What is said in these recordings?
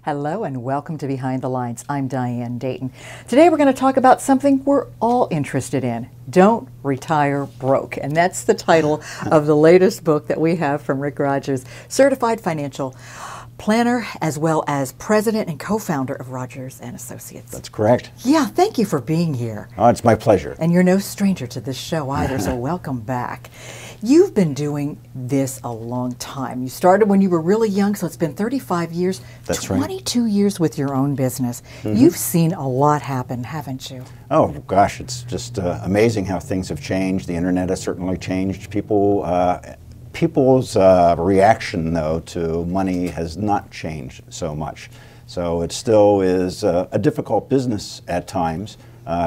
Hello and welcome to Behind the Lines. I'm Diane Dayton. Today we're going to talk about something we're all interested in. Don't retire broke. And that's the title of the latest book that we have from Rick Rodgers, certified financial planner as well as president and co-founder of Rodgers and Associates. That's correct. Yeah, thank you for being here. Oh, it's my pleasure. And you're no stranger to this show either, so welcome back. You've been doing this a long time. You started when you were really young, so it's been 35 years. That's right. 22 years with your own business. You've seen a lot happen, haven't you? Oh, gosh, it's just amazing how things have changed. The internet has certainly changed. People's reaction, though, to money has not changed so much. So it still is a difficult business at times.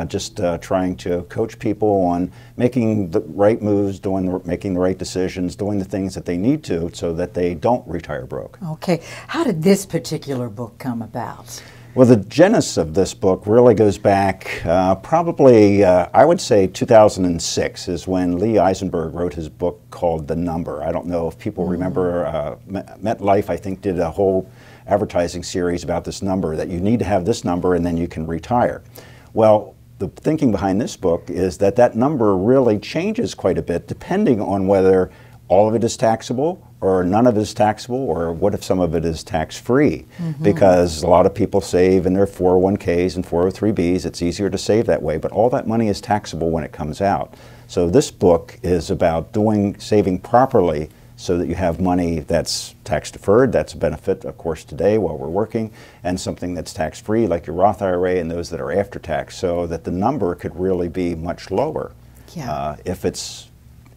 Just trying to coach people on making the right moves, making the right decisions, doing the things that they need to so that they don't retire broke. Okay. How did this particular book come about? Well, the genesis of this book really goes back probably, I would say 2006 is when Lee Eisenberg wrote his book called The Number. I don't know if people remember, MetLife, I think, did a whole advertising series about this number, that you need to have this number and then you can retire. Well, the thinking behind this book is that that number really changes quite a bit depending on whether all of it is taxable or none of it is taxable, or what if some of it is tax-free? Because a lot of people save in their 401ks and 403bs. It's easier to save that way, but all that money is taxable when it comes out. So this book is about saving properly so that you have money that's tax-deferred. That's a benefit, of course, today while we're working, and something that's tax-free like your Roth IRA and those that are after tax, so that the number could really be much lower if it's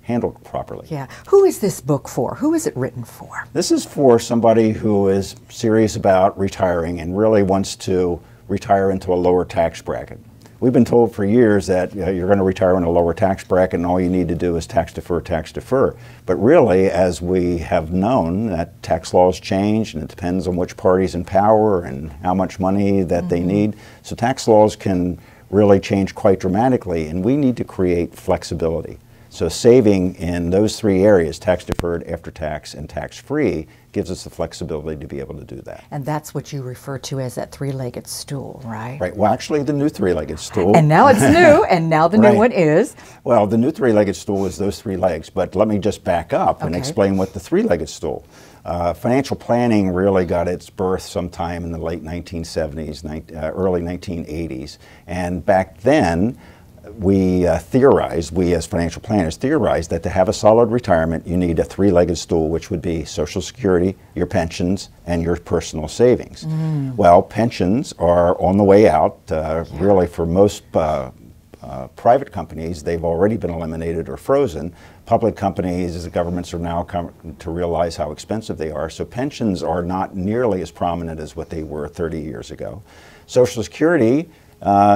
handled properly. Yeah. Who is this book for? Who is it written for? This is for somebody who is serious about retiring and really wants to retire into a lower tax bracket. We've been told for years that you're going to retire in a lower tax bracket and all you need to do is tax defer, tax defer. But really, as we have known, that tax laws change and it depends on which party's in power and how much money that they need. So tax laws can really change quite dramatically, and we need to create flexibility. So saving in those three areas, tax deferred, after tax, and tax free, gives us the flexibility to be able to do that. And that's what you refer to as that three-legged stool, right? Right. Well, actually, the new three-legged stool. And now it's new, and now the new one is? Well, the new three-legged stool is those three legs, but let me just back up and explain what the three-legged stool. Financial planning really got its birth sometime in the late 1970s, early 1980s. And back then, we theorized, we as financial planners theorized that to have a solid retirement, you need a three-legged stool, which would be Social Security, your pensions, and your personal savings. Well, pensions are on the way out. Really, for most private companies, they've already been eliminated or frozen. Public companies, the governments are now coming to realize how expensive they are. So pensions are not nearly as prominent as what they were 30 years ago. Social Security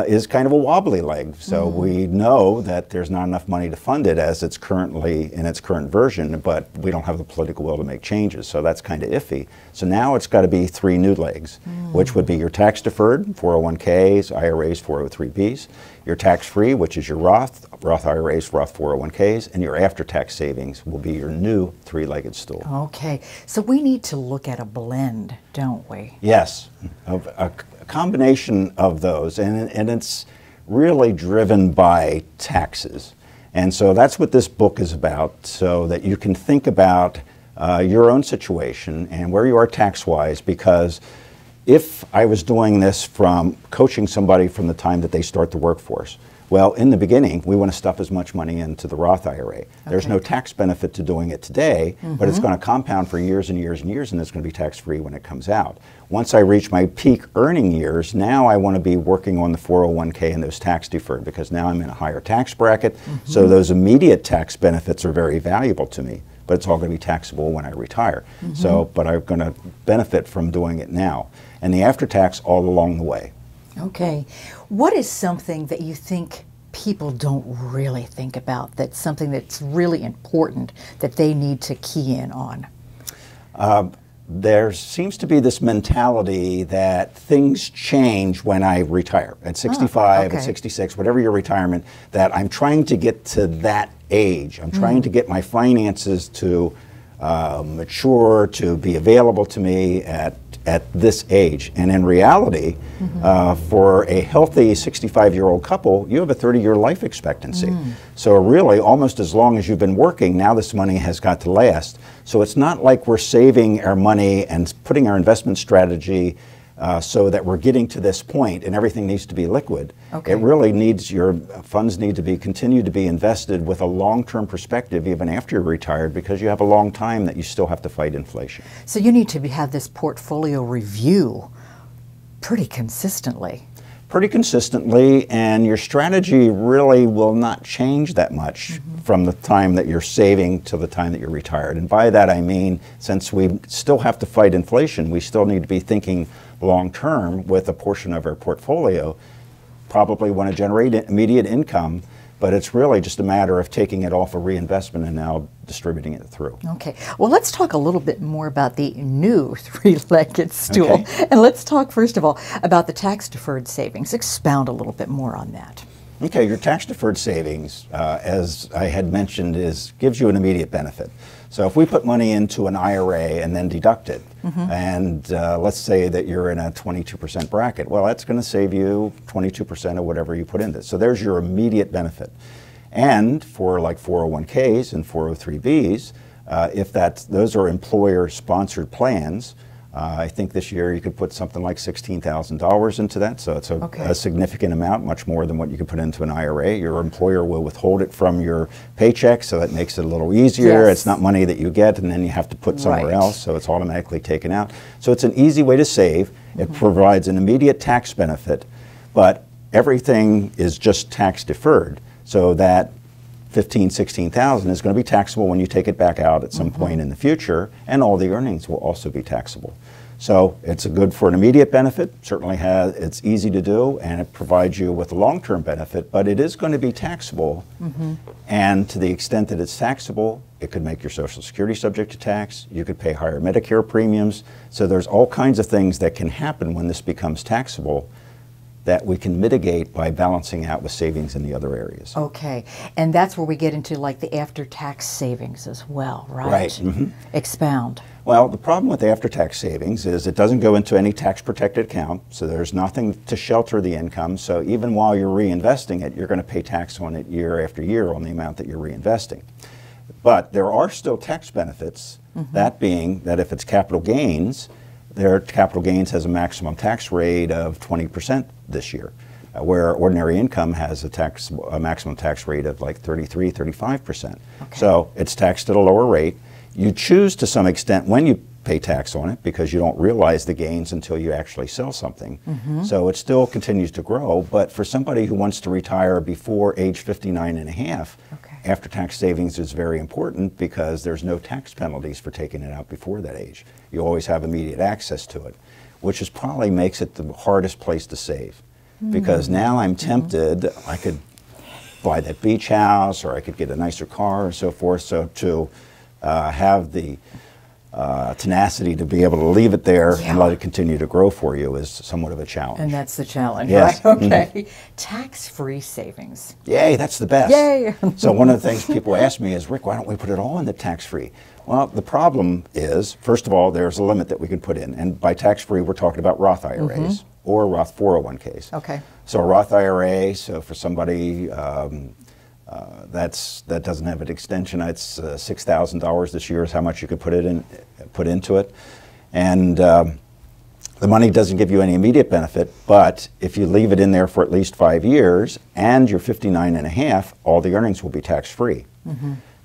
is kind of a wobbly leg. So we know that there's not enough money to fund it as it's currently in its current version, but we don't have the political will to make changes. So that's kind of iffy. So now it's got to be three new legs, which would be your tax deferred, 401ks, IRAs, 403bs, your tax free, which is your Roth IRAs, Roth 401ks, and your after tax savings will be your new three-legged stool. Okay, so we need to look at a blend, don't we? Yes, a combination of those, and it's really driven by taxes. And so that's what this book is about, so that you can think about your own situation and where you are tax-wise, because if I was doing this from coaching somebody from the time that they start the workforce, well, in the beginning, we want to stuff as much money into the Roth IRA. There's no tax benefit to doing it today, but it's going to compound for years and years and years, and it's going to be tax-free when it comes out. Once I reach my peak earning years, now I want to be working on the 401k and those tax deferred, because now I'm in a higher tax bracket, so those immediate tax benefits are very valuable to me, but it's all going to be taxable when I retire. So, but I'm going to benefit from doing it now. And the after-tax all along the way. Okay. What is something that you think people don't really think about, that's something that's really important that they need to key in on? There seems to be this mentality that things change when I retire. At 65, at 66, whatever your retirement, that I'm trying to get to that age. I'm trying to get my finances to mature, to be available to me at at this age. And in reality, for a healthy 65-year-old couple, you have a 30-year life expectancy. So really, almost as long as you've been working, now this money has got to last. So it's not like we're saving our money and putting our investment strategy so that we're getting to this point and everything needs to be liquid. Okay. It really needs, your funds need to be continue to be invested with a long-term perspective even after you're retired, because you have a long time that you still have to fight inflation. So you need to have this portfolio review pretty consistently. Pretty consistently, and your strategy really will not change that much from the time that you're saving to the time that you're retired. And by that I mean, since we still have to fight inflation, we still need to be thinking long term with a portion of our portfolio. Probably want to generate immediate income, but it's really just a matter of taking it off a reinvestment and now distributing it through. Okay, well, let's talk a little bit more about the new three-legged stool. Okay. And let's talk first of all about the tax-deferred savings. Expound a little bit more on that. Okay, your tax-deferred savings, as I had mentioned, gives you an immediate benefit. So if we put money into an IRA and then deduct it, and let's say that you're in a 22% bracket, well, that's going to save you 22% of whatever you put into it. So there's your immediate benefit. And for like 401ks and 403bs, if those are employer-sponsored plans, I think this year you could put something like $16,000 into that, so it's a significant amount, much more than what you could put into an IRA. Your employer will withhold it from your paycheck, so that makes it a little easier. Yes. It's not money that you get and then you have to put somewhere else, so it's automatically taken out. So it's an easy way to save. It provides an immediate tax benefit, but everything is just tax deferred, so that $16,000 is going to be taxable when you take it back out at some point in the future, and all the earnings will also be taxable. So it's good for an immediate benefit, certainly it's easy to do, and it provides you with a long-term benefit, but it is going to be taxable, and to the extent that it's taxable, it could make your Social Security subject to tax, you could pay higher Medicare premiums, so there's all kinds of things that can happen when this becomes taxable that we can mitigate by balancing out with savings in the other areas. Okay, and that's where we get into like the after-tax savings as well, right? Right. Expound. Well, the problem with after-tax savings is it doesn't go into any tax-protected account, so there's nothing to shelter the income, so even while you're reinvesting it, you're going to pay tax on it year after year on the amount that you're reinvesting. But there are still tax benefits, that being that if it's capital gains, their capital gains has a maximum tax rate of 20% this year, where ordinary income has a maximum tax rate of like 33, 35%. Okay. So it's taxed at a lower rate. You choose to some extent when you pay tax on it because you don't realize the gains until you actually sell something. So it still continues to grow, but for somebody who wants to retire before age 59 and a half, after-tax savings is very important because there's no tax penalties for taking it out before that age. You always have immediate access to it, which is probably makes it the hardest place to save. Because now I'm tempted, I could buy that beach house, or I could get a nicer car, or so forth, so to have the tenacity to be able to leave it there and let it continue to grow for you is somewhat of a challenge. And that's the challenge, yes. right? Okay. Tax-free savings. Yay, that's the best. Yay! So one of the things people ask me is, Rick, why don't we put it all in the tax-free? Well, the problem is, first of all, there's a limit that we can put in. And by tax-free, we're talking about Roth IRAs or Roth 401ks. Okay. So a Roth IRA, so for somebody that doesn't have an extension, it's $6,000 this year is how much you could put into it. And the money doesn't give you any immediate benefit, but if you leave it in there for at least 5 years and you're 59 and a half, all the earnings will be tax-free.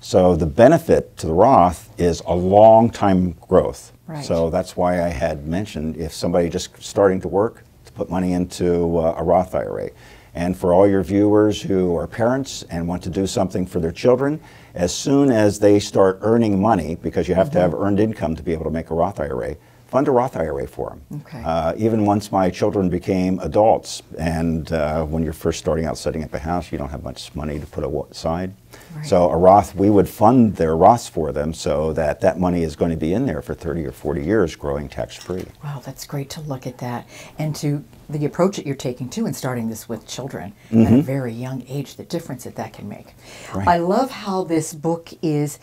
So the benefit to the Roth is a long time growth. Right. So that's why I had mentioned if somebody just starting to work, to put money into a Roth IRA. And for all your viewers who are parents and want to do something for their children, as soon as they start earning money, because you have to have earned income to be able to make a Roth IRA, fund a Roth IRA for them. Okay. Even once my children became adults, and when you're first starting out setting up a house, you don't have much money to put aside. Right. So a Roth, we would fund their Roths for them so that that money is going to be in there for 30 or 40 years growing tax-free. Wow, that's great to look at that. And to the approach that you're taking too in starting this with children at a very young age, the difference that can make. Right. I love how this book is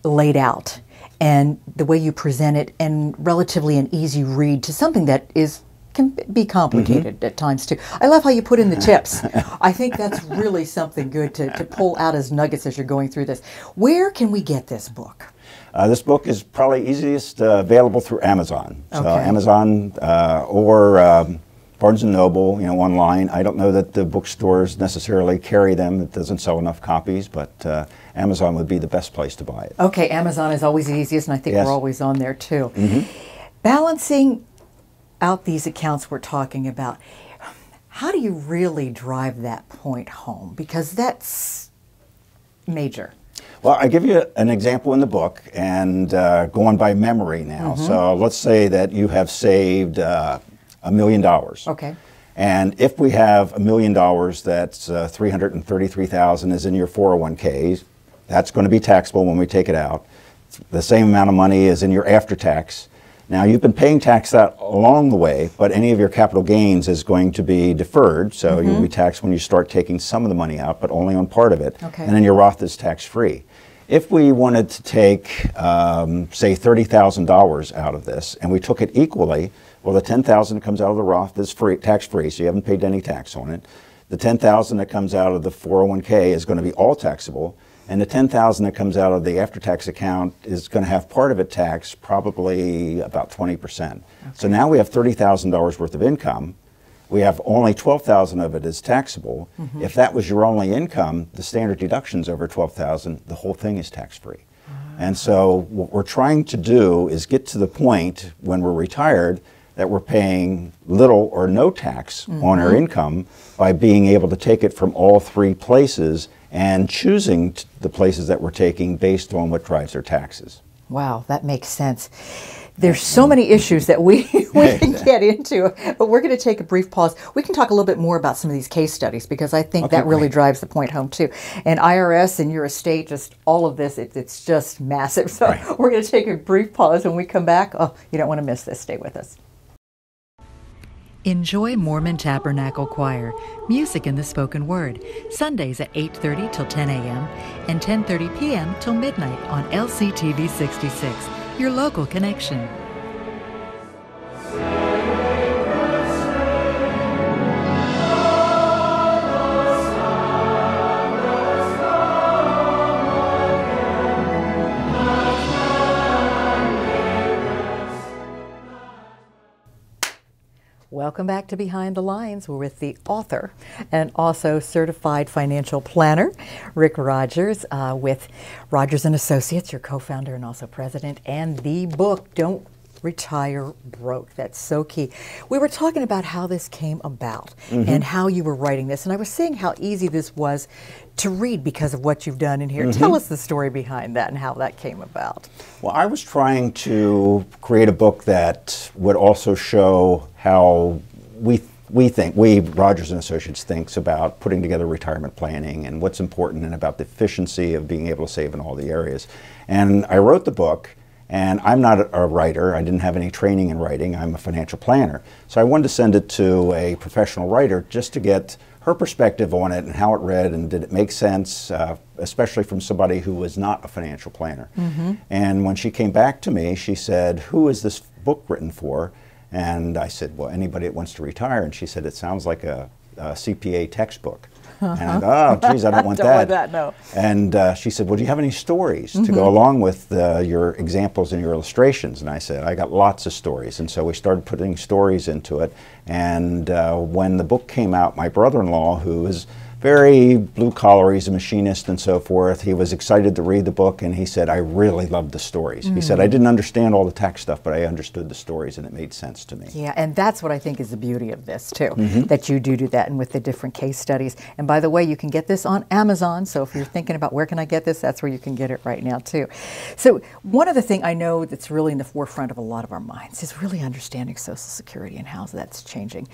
laid out. and the way you present it, and relatively an easy read to something that can be complicated at times too. I love how you put in the tips. I think that's really something good to pull out as nuggets as you're going through this. Where can we get this book? This book is probably easiest available through Amazon. So Okay. Amazon or Barnes & Noble, online. I don't know that the bookstores necessarily carry them. It doesn't sell enough copies, but Amazon would be the best place to buy it. Okay, Amazon is always the easiest, and I think Yes. we're always on there too. Balancing out these accounts we're talking about, how do you really drive that point home? Because that's major. Well, I give you an example in the book, and going by memory now. So let's say that you have saved $1 million. Okay. And if we have $1 million, that's $333,000 is in your 401ks. That's going to be taxable when we take it out. The same amount of money is in your after-tax. Now, you've been paying tax out along the way, but any of your capital gains is going to be deferred, so you'll be taxed when you start taking some of the money out, but only on part of it. Okay. And then your Roth is tax-free. If we wanted to take, say, $30,000 out of this, and we took it equally, well, the $10,000 that comes out of the Roth is free, tax-free, so you haven't paid any tax on it. The $10,000 that comes out of the 401k is going to be all taxable, and the $10,000 that comes out of the after-tax account is going to have part of it taxed, probably about 20%. Okay. So now we have $30,000 worth of income. We have only $12,000 of it is taxable. If that was your only income, the standard deductions over $12,000, the whole thing is tax-free. And so what we're trying to do is get to the point when we're retired that we're paying little or no tax on our income by being able to take it from all three places and choosing the places that we're taking based on what drives their taxes. Wow, that makes sense. There's so many issues that we can get into, but we're going to take a brief pause. We can talk a little bit more about some of these case studies because I think that really drives the point home too. And IRS and your estate, just all of this, it's just massive. So we're going to take a brief pause. When we come back, you don't want to miss this. Stay with us. Enjoy Mormon Tabernacle Choir, music in the spoken word, Sundays at 8:30 till 10 a.m. and 10:30 p.m. till midnight on LCTV 66, your local connection. Welcome back to Behind the Lines. We're with the author and also certified financial planner, Rick Rodgers, with Rodgers and Associates, your co-founder and also president, and the book, Don't Retire Broke. That's so key. We were talking about how this came about and how you were writing this, and I was saying how easy this was to read because of what you've done in here. Tell us the story behind that and how that came about. Well, I was trying to create a book that would also show how we Rodgers and Associates thinks about putting together retirement planning and what's important and about the efficiency of being able to save in all the areas. And I wrote the book, and I'm not a writer. I didn't have any training in writing. I'm a financial planner. So I wanted to send it to a professional writer just to get her perspective on it and how it read and did it make sense, especially from somebody who was not a financial planner. And when she came back to me, she said, "Who is this book written for?" And I said, "Well, anybody that wants to retire." And she said, "It sounds like a CPA textbook." And I thought, "Oh, geez, I don't want Don't that." want that, no. And she said, "Well, do you have any stories to go along with your examples and your illustrations?" And I said, "I got lots of stories." And so we started putting stories into it. And when the book came out, my brother-in-law, who is very blue-collar, he's a machinist and so forth, he was excited to read the book, and he said, "I really loved the stories." He said, "I didn't understand all the tax stuff, but I understood the stories, and it made sense to me." Yeah, and that's what I think is the beauty of this, too, that you do that, and with the different case studies. And by the way, you can get this on Amazon, so if you're thinking about where can I get this, that's where you can get it right now, too. So one other thing I know that's really in the forefront of a lot of our minds is really understanding Social Security and how that's changing.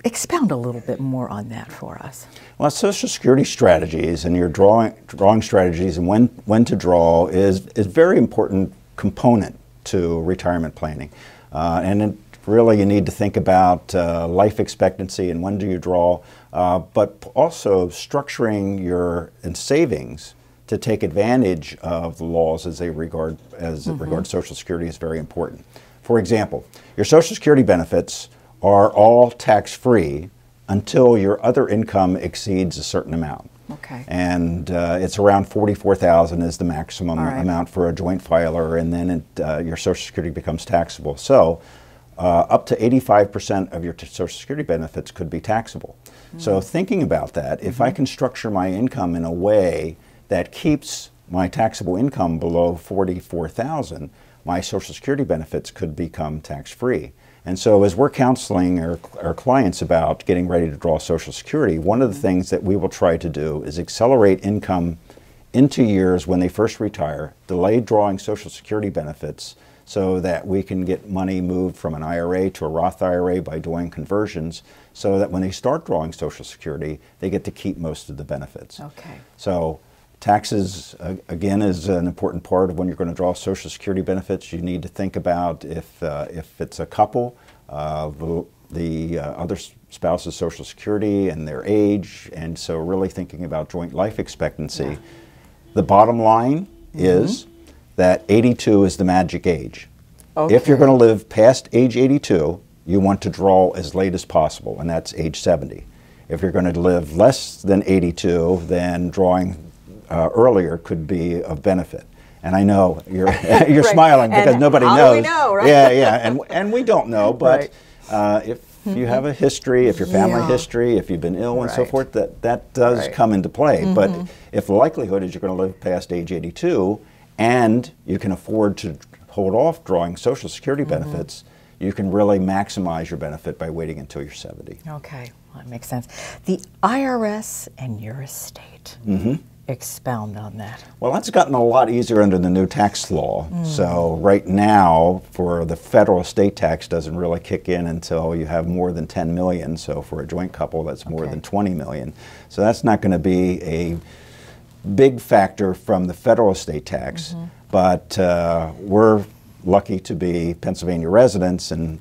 Expound a little bit more on that for us. Well, Social Security strategies and your drawing strategies and when to draw is a very important component to retirement planning. And it really you need to think about life expectancy and when do you draw, but also structuring your savings to take advantage of the laws as they regard Social Security is very important. For example, your Social Security benefits are all tax-free until your other income exceeds a certain amount. Okay. And it's around $44,000 is the maximum amount for a joint filer, and then your Social Security becomes taxable. So up to 85% of your Social Security benefits could be taxable. So thinking about that, if I can structure my income in a way that keeps my taxable income below $44,000, my Social Security benefits could become tax-free. And so as we're counseling our clients about getting ready to draw Social Security, one of the things that we will try to do is accelerate income into years when they first retire, delay drawing Social Security benefits so that we can get money moved from an IRA to a Roth IRA by doing conversions, so that when they start drawing Social Security, they get to keep most of the benefits. Okay. So taxes, again, is an important part of when you're going to draw Social Security benefits. You need to think about if it's a couple, the other spouse's Social Security and their age, and so really thinking about joint life expectancy. Yeah. The bottom line is that 82 is the magic age. Okay. If you're going to live past age 82, you want to draw as late as possible, and that's age 70. If you're going to live less than 82, then drawing earlier could be of benefit. And I know you're you're smiling because nobody knows. How do we know, right? Yeah, and we don't know, but if you have a history, if your family history, if you've been ill and so forth, that does come into play. But if the likelihood is you're going to live past age 82 and you can afford to hold off drawing Social Security benefits, you can really maximize your benefit by waiting until you're 70. Okay, well, that makes sense. The IRS and your estate. Expound on that. Well, that's gotten a lot easier under the new tax law. So right now, for the federal estate tax doesn't really kick in until you have more than 10 million. So for a joint couple, that's more than 20 million. So that's not going to be a big factor from the federal estate tax. But we're lucky to be Pennsylvania residents, and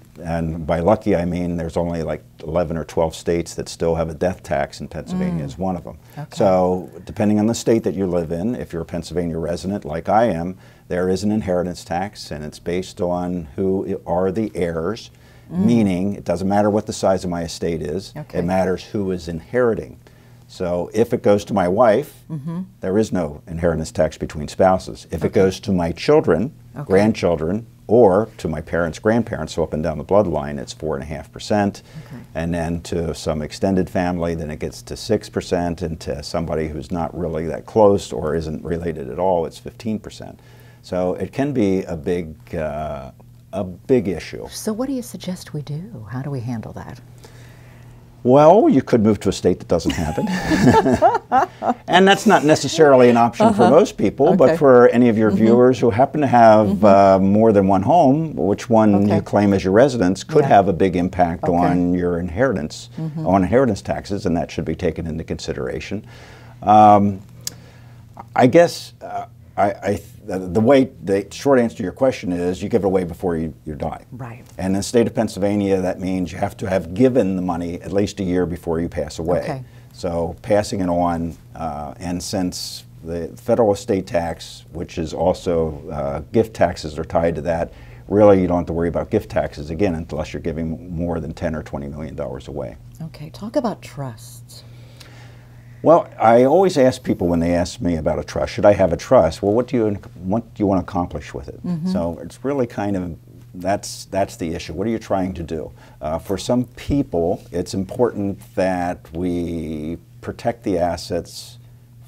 by lucky I mean there's only like 11 or 12 states that still have a death tax, and Pennsylvania is one of them. Okay. So depending on the state that you live in, if you're a Pennsylvania resident like I am, there is an inheritance tax, and it's based on who are the heirs, meaning it doesn't matter what the size of my estate is, it matters who is inheriting. So if it goes to my wife, there is no inheritance tax between spouses. If it goes to my children, grandchildren, or to my parents, grandparents, so up and down the bloodline, it's 4.5%. And then to some extended family, then it gets to 6%, and to somebody who's not really that close or isn't related at all, it's 15%. So it can be a big issue. So what do you suggest we do? How do we handle that? Well, you could move to a state that doesn't have it. And that's not necessarily an option for most people, but for any of your viewers who happen to have more than one home, which one you claim as your residence could have a big impact on your inheritance, on inheritance taxes, and that should be taken into consideration. I guess the short answer to your question is you give it away before you die. Right. And in the state of Pennsylvania, that means you have to have given the money at least a year before you pass away. Okay. So passing it on, and since the federal estate tax, which is also gift taxes are tied to that, really you don't have to worry about gift taxes again unless you're giving more than $10 or $20 million away. Okay, talk about trusts. Well, I always ask people when they ask me about a trust, should I have a trust? Well, what do you want to accomplish with it? So it's really kind of, that's the issue. What are you trying to do? For some people, it's important that we protect the assets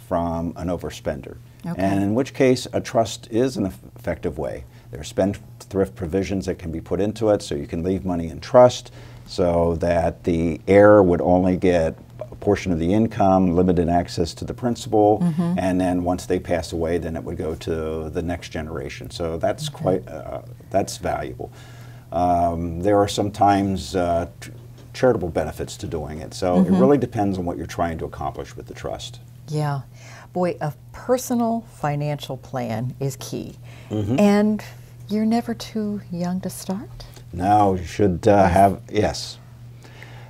from an overspender. And in which case, a trust is an effective way. There are spendthrift provisions that can be put into it, so you can leave money in trust so that the heir would only get a portion of the income, limited access to the principal, and then once they pass away, then it would go to the next generation. So that's quite, that's valuable. There are sometimes charitable benefits to doing it. So it really depends on what you're trying to accomplish with the trust. Yeah. Boy, a personal financial plan is key. And you're never too young to start? No, you should have, yes.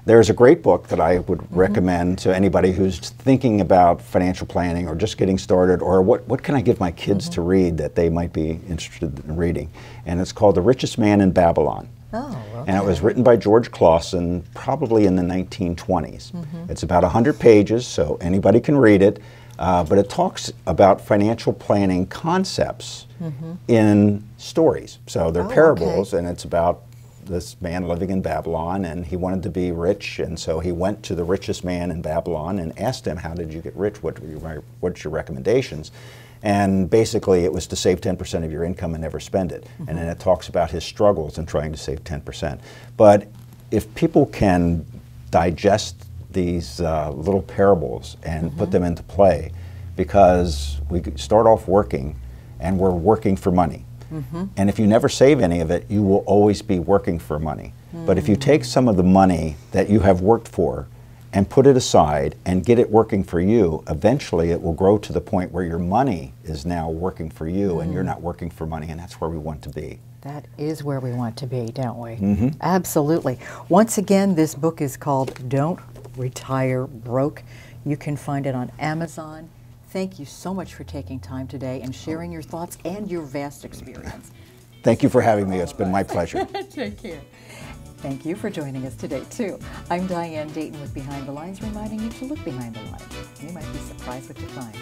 there's a great book that I would recommend to anybody who's thinking about financial planning or just getting started, or what can I give my kids to read that they might be interested in reading. And it's called The Richest Man in Babylon. Oh, okay. And it was written by George Clausen probably in the 1920s. It's about 100 pages, so anybody can read it. But it talks about financial planning concepts in stories. So they're parables, and it's about this man living in Babylon, and he wanted to be rich, and so he went to the richest man in Babylon and asked him, how did you get rich? What's your recommendations? And basically it was to save 10% of your income and never spend it. And then it talks about his struggles in trying to save 10%. But if people can digest these little parables and put them into play, because we start off working and we're working for money. And if you never save any of it, you will always be working for money. But if you take some of the money that you have worked for and put it aside and get it working for you, eventually it will grow to the point where your money is now working for you and you're not working for money, and that's where we want to be. That is where we want to be, don't we? Absolutely. Once again, this book is called Don't Retire Broke. You can find it on Amazon. Thank you so much for taking time today and sharing your thoughts and your vast experience. Thank you for having me. It's been my pleasure. Take care. Thank you for joining us today, too. I'm Diane Dayton with Behind the Lines, reminding you to look behind the lines. You might be surprised what you find.